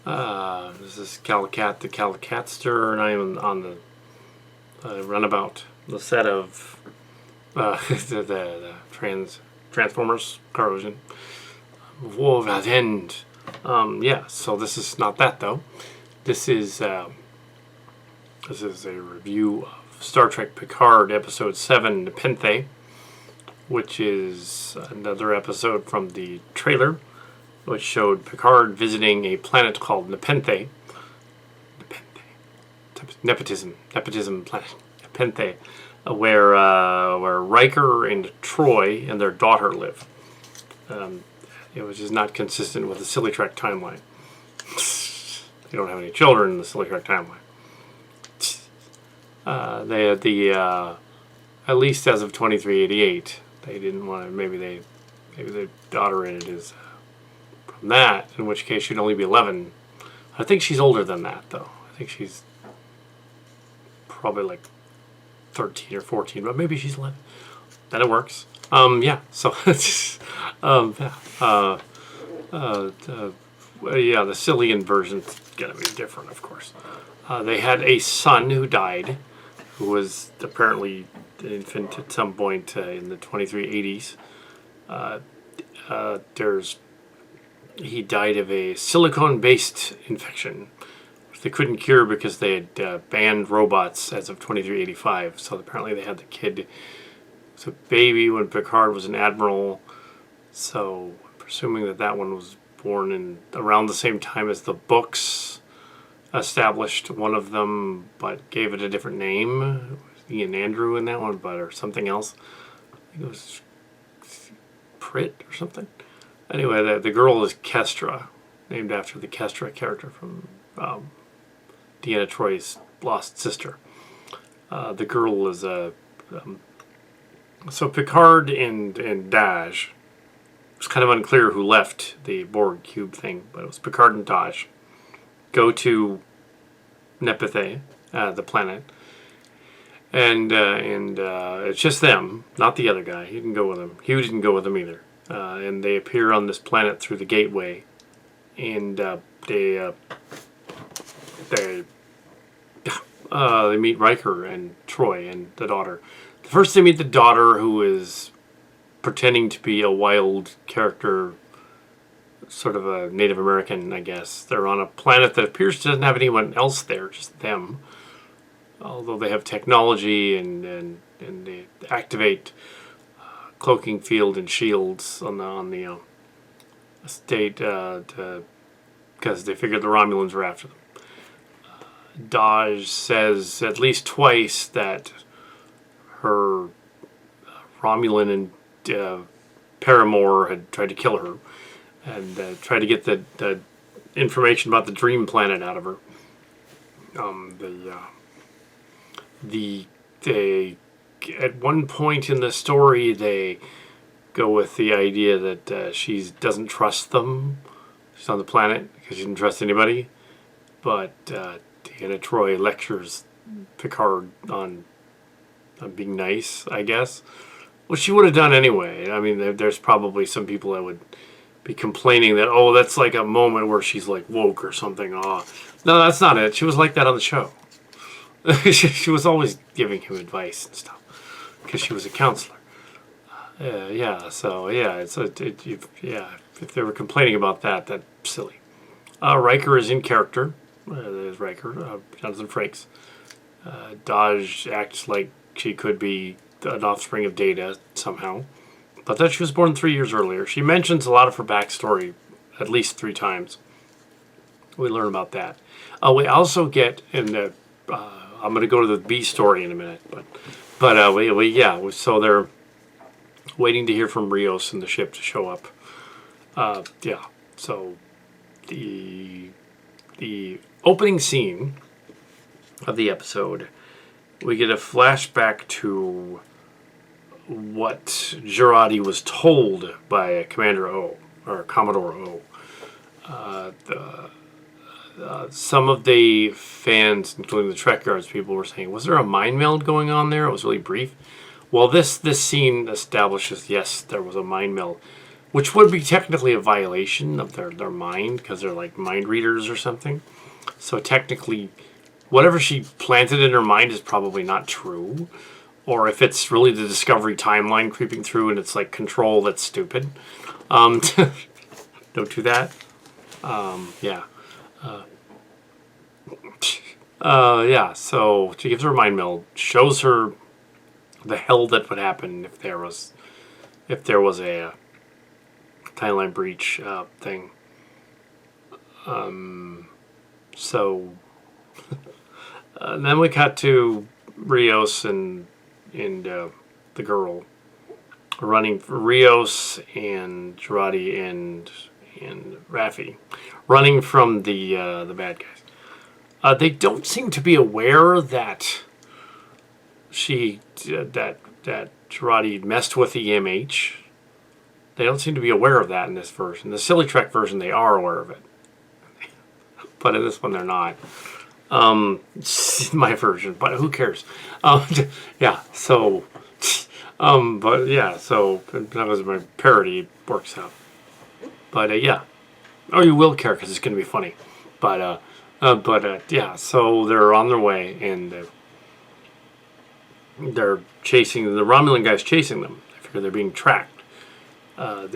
This is Kal Kat, the Kal Katster, and I am on the runabout, the set of the Transformers car vision. War at end. Yeah, so this is not that though. This is a review of Star Trek Picard Episode 7, Nepenthe, which is another episode from the trailer, which showed Picard visiting a planet called Nepenthe. Nepotism planet. Nepenthe, where Riker and Troy and their daughter live. Which is not consistent with the Silly Trek timeline. They don't have any children in the Silly Trek timeline. They had at least as of 2388, they didn't want to. Maybe the daughter in it is from that. In which case, she'd only be 11. I think she's older than that, though. I think she's probably like 13 or 14, but maybe she's 11. Then it works. Yeah. So, yeah, the Cillian version's gonna be different, of course. They had a son who died, who was apparently an infant at some point in the 2380s. He died of a silicone-based infection, which they couldn't cure because they had banned robots as of 2385. So apparently they had the kid was a baby when Picard was an admiral. So I'm presuming that one was born in around the same time as the books established one of them, but gave it a different name. Ian Andrew in that one, or something else. I think it was Prit or something. Anyway, the girl is Kestra, named after the Kestra character from Deanna Troy's lost sister. The girl is so Picard and Daj. It's kind of unclear who left the Borg cube thing, but it was Picard and Daj. Go to Nepenthe, the planet, and it's just them, not the other guy. He didn't go with them. Hugh didn't go with them either. And they appear on this planet through the gateway, and they meet Riker and Troy and the daughter. First, they meet the daughter, who is pretending to be a wild character, sort of a Native American, I guess. They're on a planet that appears to doesn't have anyone else there, just them. Although they have technology and they activate cloaking field and shields on the estate because they figured the Romulans were after them. Daj says at least twice that her Romulan and paramour had tried to kill her and tried to get the information about the Dream Planet out of her. At one point in the story, they go with the idea that she doesn't trust them. She's on the planet because she didn't trust anybody. But Deanna Troy lectures Picard on being nice, I guess. Well, she would have done anyway. I mean, there's probably some people that would be complaining that, oh, that's like a moment where she's like woke or something. Oh, no, that's not it. She was like that on the show. She was always giving him advice and stuff because she was a counselor. Yeah. So yeah, if they were complaining about that, that's silly. Riker is in character. There's Riker, Jonathan Frakes. Daj acts like she could be an offspring of Data somehow, but that she was born 3 years earlier. She mentions a lot of her backstory at least 3 times. We learn about that. We also get in the. I'm going to go to the B story in a minute, but so they're waiting to hear from Rios and the ship to show up. Yeah, so the opening scene of the episode, we get a flashback to what Jurati was told by Commander O, or Commodore O. Some of the fans, including the Trek Guards people, were saying, was there a mind meld going on there? It was really brief. Well, this scene establishes, yes, there was a mind meld. which would be technically a violation of their mind because they're like mind readers or something. So technically, whatever she planted in her mind is probably not true. Or if it's really the Discovery timeline creeping through and it's like control, that's stupid. Don't do that. Yeah. Yeah, so she gives her a mind meld, shows her the hell that would happen if there was a timeline breach thing. So then we cut to Rios and the girl running for Rios and Girardi and Raffi running from the bad guys. They don't seem to be aware that that Girardi messed with the EMH. They don't seem to be aware of that in this version. The Silly Trek version, they are aware of it, but in this one, they're not. My version, but who cares? Yeah. So, but yeah. So that was my parody. Works out. But yeah. Oh, you will care because it's going to be funny. But yeah. So they're on their way and they're chasing the Romulan guys. Chasing them. I figure they're being tracked. Yeah.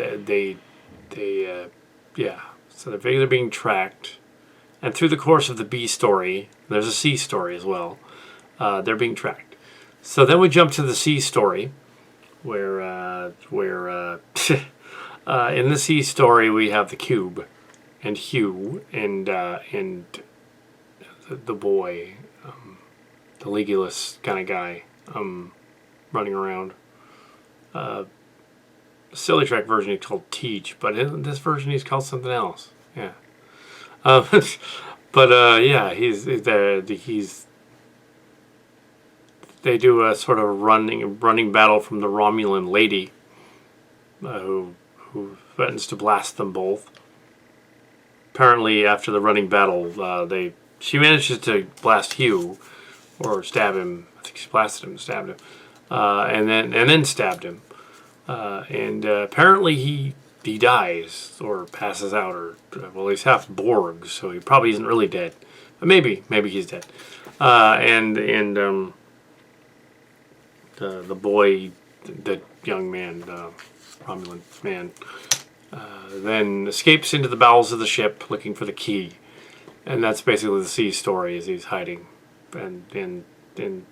So they figure they're being tracked. And through the course of the B story, there's a C story as well, they're being tracked. So then we jump to the C story, where in the C story we have the Cube, and Hugh, and the boy, the legulous kind of guy, running around. Silly Trek version he's called Teach, but in this version he's called something else. Yeah. Yeah, they do a sort of running battle from the Romulan lady, who threatens to blast them both. Apparently, after the running battle, she manages to blast Hugh, or stab him. I think she blasted him, stabbed him, and then stabbed him. Apparently he dies or passes out, or well, he's half Borg, so he probably isn't really dead. But maybe he's dead. The boy, the young man, the Romulan man, then escapes into the bowels of the ship looking for the key, and that's basically the C story. Is he's hiding, and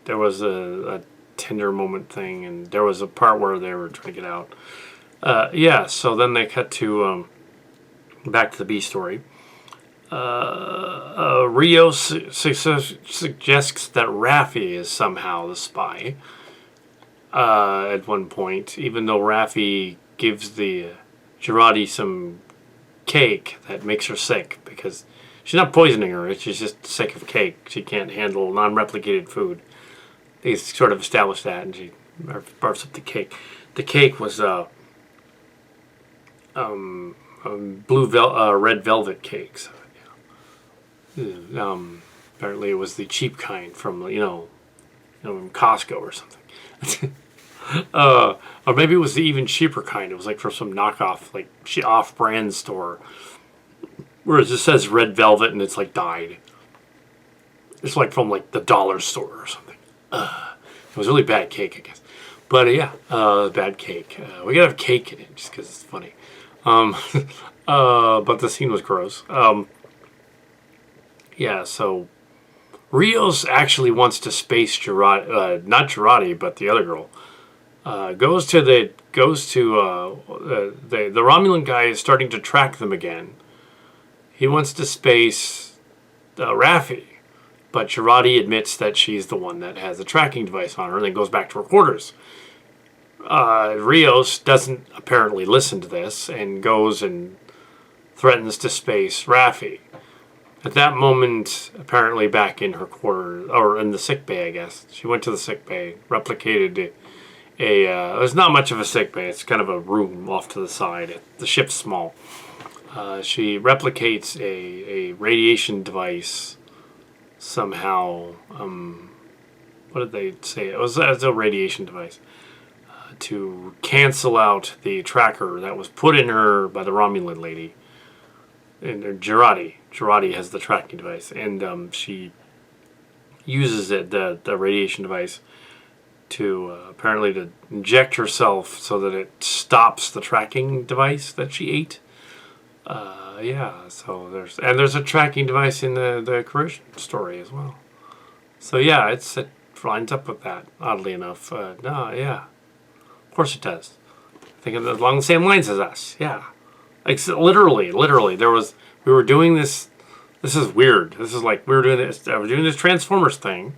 there was a tender moment thing, and there was a part where they were trying to get out. Yeah, so then they cut to back to the B story. Rios suggests that Raffi is somehow the spy at one point, even though Raffi gives the Girardi some cake that makes her sick, because she's not poisoning her, she's just sick of cake. She can't handle non-replicated food. They sort of established that, and she barfs up the cake. The cake was red velvet cakes. Apparently it was the cheap kind from Costco or something. Or maybe it was the even cheaper kind. It was like from some knockoff, like off-brand store, where it just says red velvet and it's like dyed. It's like from like the dollar store or something. It was really bad cake, I guess. But yeah, bad cake. We gotta have cake in it just because it's funny. But the scene was gross. Yeah, so Rios actually wants to space Girardi, not Girardi, but the other girl. The Romulan guy is starting to track them again. He wants to space Raffi, but Girardi admits that she's the one that has the tracking device on her, and then goes back to her quarters. Rios doesn't apparently listen to this and goes and threatens to space Raffi. At that moment, apparently back in her quarters, or in the sick bay, I guess. She went to the sick bay, replicated there's not much of a sick bay. It's kind of a room off to the side. The ship's small. She replicates a radiation device somehow. What did they say? It was a radiation device. to cancel out the tracker that was put in her by the Romulan lady. And Girardi has the tracking device, and she uses it, the radiation device, to apparently to inject herself so that it stops the tracking device that she ate. So there's a tracking device in the corrosion story as well. So yeah, it lines up with that, oddly enough. Of course it does. I think it's along the same lines as us. Yeah, like literally, we were doing this. This is weird. This is like we were doing this Transformers thing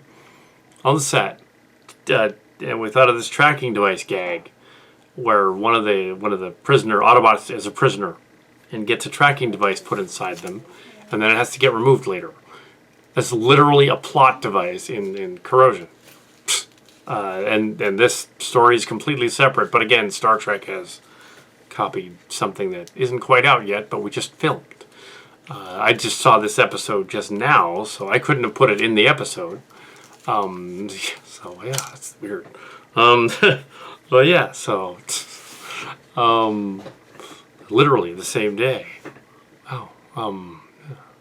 on the set, and we thought of this tracking device gag, where one of the prisoner Autobots is a prisoner, and gets a tracking device put inside them, and then it has to get removed later. That's literally a plot device in Corrosion. And this story is completely separate, but again, Star Trek has copied something that isn't quite out yet, but we just filmed. I just saw this episode just now, so I couldn't have put it in the episode. So yeah, it's weird. But yeah, so literally the same day. Wow.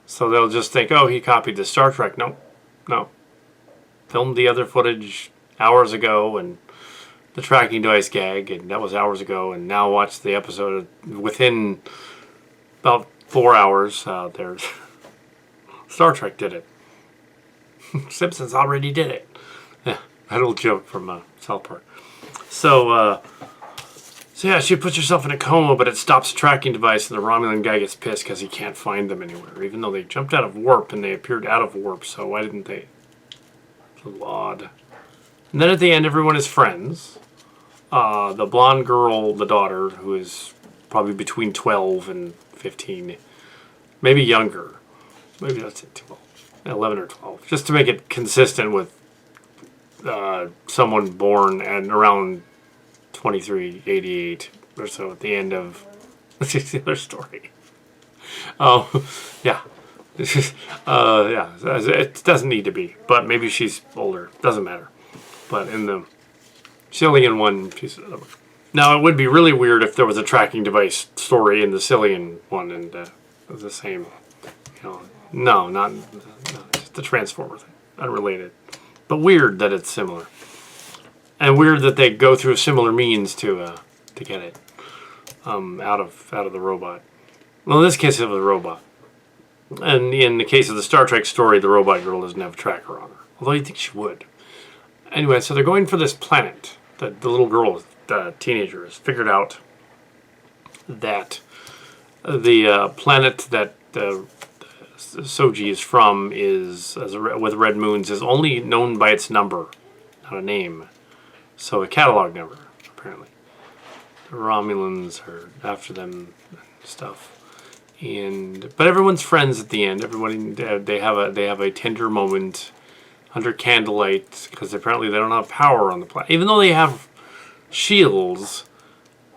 So they'll just think, oh, he copied the Star Trek. No. Filmed the other footage hours ago, and the tracking device gag, and that was hours ago, and now watch the episode within about 4 hours. There's Star Trek did it. Simpsons already did it. Yeah, that little joke from South Park. So yeah, she puts herself in a coma, but it stops the tracking device, and the Romulan guy gets pissed because he can't find them anywhere, even though they jumped out of warp and they appeared out of warp. So why didn't they? It's a little odd. And then at the end, everyone is friends. The blonde girl, the daughter, who is probably between 12 and 15, maybe younger. Maybe that's it, 11 or 12, just to make it consistent with someone born at around 2388 or so at the end of the other story. Oh, yeah. It doesn't need to be, but maybe she's older. Doesn't matter. But in the Cillian one, she's... Now, it would be really weird if there was a tracking device story in the Cillian one, and it was the same, No, just the Transformer thing. Unrelated. But weird that it's similar. And weird that they go through similar means to get it out of the robot. Well, in this case, it was a robot. And in the case of the Star Trek story, the robot girl doesn't have a tracker on her. Although you'd think she would. Anyway, so they're going for this planet. The little girl, the teenager, has figured out that the planet that Soji is from with red moons is only known by its number, not a name. So a catalog number, apparently. The Romulans are after them and stuff. But everyone's friends at the end. Everybody they have a tender moment under candlelight because apparently they don't have power on the planet. Even though they have shields,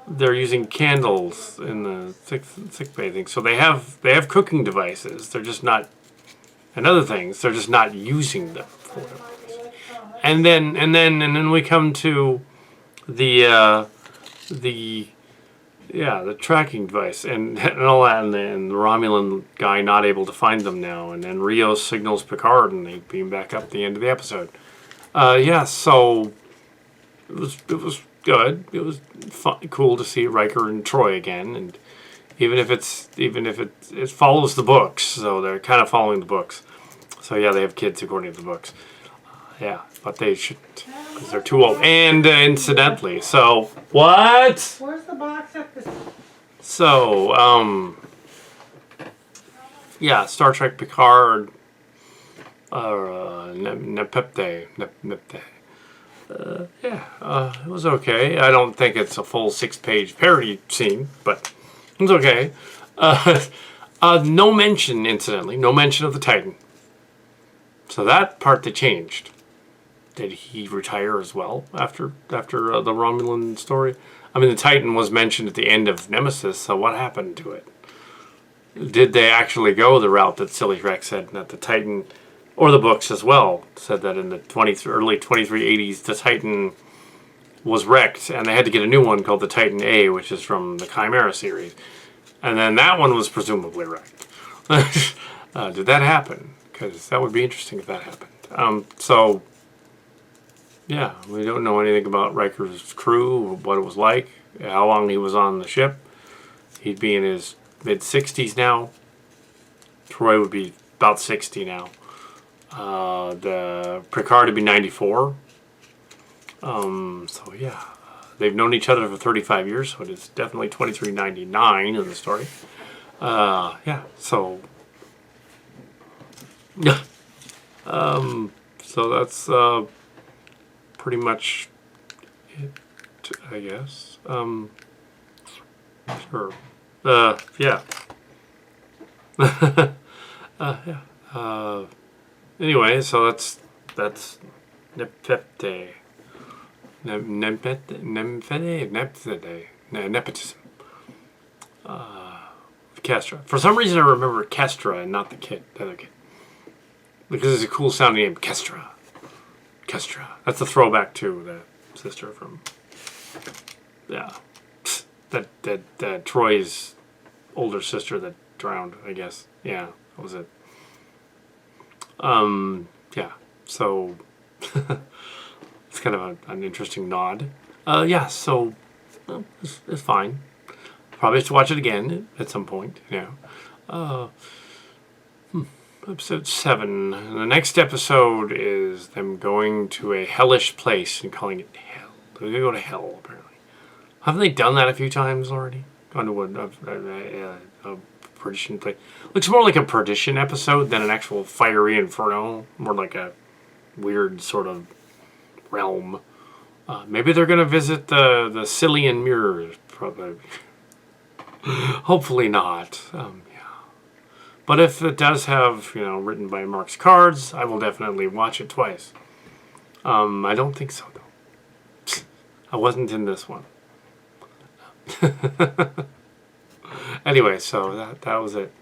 they're using candles in the sick bay thing. So they have cooking devices. They're just not, and other things. They're just not using them for whatever reason. And then we come to the tracking device and all that, and the Romulan guy not able to find them now, and then Rios signals Picard, and they beam back up at the end of the episode. So it was good. It was cool to see Riker and Troy again, and even if it follows the books, so they're kind of following the books. So yeah, they have kids according to the books. But they shouldn't because they're too old. And incidentally, so what? Where's the box at this? So Star Trek Picard, Nepenthe. It was okay. I don't think it's a full 6-page parody scene, but it was okay. No mention, incidentally, of the Titan. So that part they changed. Did he retire as well after the Romulan story? I mean, the Titan was mentioned at the end of Nemesis, so what happened to it? Did they actually go the route that Silly Rex said, that the Titan, or the books as well, said that in the early 2380s, the Titan was wrecked, and they had to get a new one called the Titan A, which is from the Chimera series. And then that one was presumably wrecked. Did that happen? Because that would be interesting if that happened. So, yeah, we don't know anything about Riker's crew, what it was like, how long he was on the ship. He'd be in his mid-60s now. Troy would be about 60 now. The Picard would be 94. So yeah, they've known each other for 35 years, so it's definitely 2399 in the story. Yeah, so yeah, so that's pretty much it, I guess. Sure. Yeah. Yeah. Anyway, so that's Nepenthe. Nepotism. Kestra. For some reason, I remember Kestra and not the other kid, because it's a cool sounding name, Kestra. Kestra. That's a throwback to the sister from, yeah, that Troy's older sister that drowned, I guess. Yeah, that was it. Yeah. So. It's kind of an interesting nod. Yeah, so it's fine. Probably have to watch it again at some point. Yeah. Episode 7. The next episode is them going to a hellish place and calling it hell. They're going to go to hell, apparently. Haven't they done that a few times already? Gone to a perdition place. Looks more like a perdition episode than an actual fiery inferno. More like a weird sort of realm. Maybe they're going to visit the Cillian mirrors. Probably. Hopefully not. Yeah. But if it does have, written by Mark's cards, I will definitely watch it twice. I don't think so, though. I wasn't in this one. Anyway, so that was it.